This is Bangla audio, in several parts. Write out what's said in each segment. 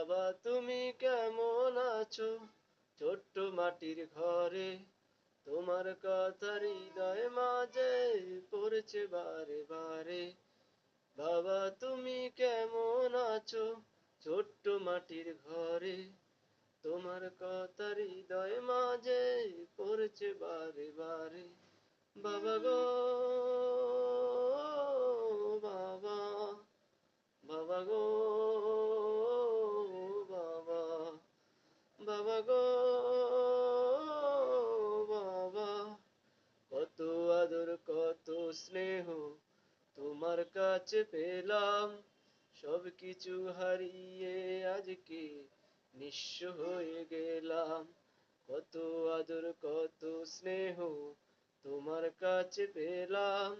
বাবা তুমি কেমন আছো ছোট্ট মাটির ঘরে? তোমার কথা হৃদয় মাঝে পড়ছে বারে বারে। বাবা তুমি কেমন আছো ছোট্ট মাটির ঘরে? তোমার কথা হৃদয় মাঝে পড়ছে বারে বারে। বাবা গো বাবা, বাবা গো বাবা, বাবা গো বাবা। কত আদর কত স্নেহ তোমার কাছে পেলাম, সব কিছু হারিয়ে আজকে নিঃস্ব হয়ে গেলাম। কত আদর কত স্নেহ তোমার কাছে পেলাম,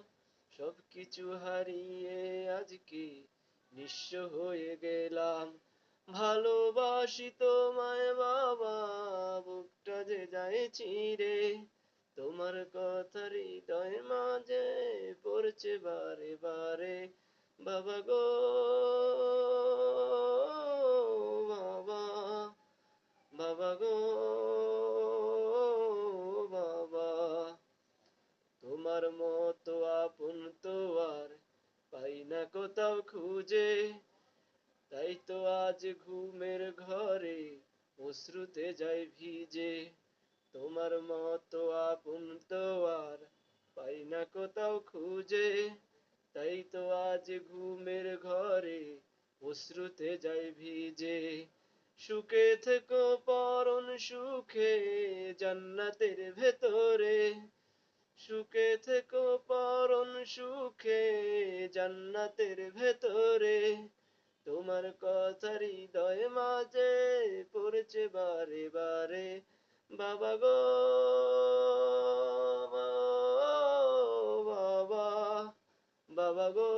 সব কিছু হারিয়ে আজকে নিঃস্ব হয়ে গেলাম। ভালোবাসি তোমায় বাবা, বুকটা যে যায় চিরে। তোমার কথা হৃদয় মাঝে পড়ছে বারে বারে। বাবা গো বাবা, বাবা গো বাবা। তোমার মতো আপন তো আর পাই না কোথাও খুঁজে, তাই তো আজ ঘুমের ঘরে অশ্রুতে যাই ভিজে। তোমার মতো আপন তো আর পাই না কোথাও খুঁজে, তাই তো আজ ঘুমের ঘরে অশ্রুতে যাই ভিজে। সুখে থেকো পরন সুখে জান্নাতের ভেতরে, সুখে থেকো পরন সুখে জান্নাতের ভেতরে। তোমার কথা হৃদয় মাঝে পড়ছে বারে বারে। বাবা গো বাবা, বাবা গো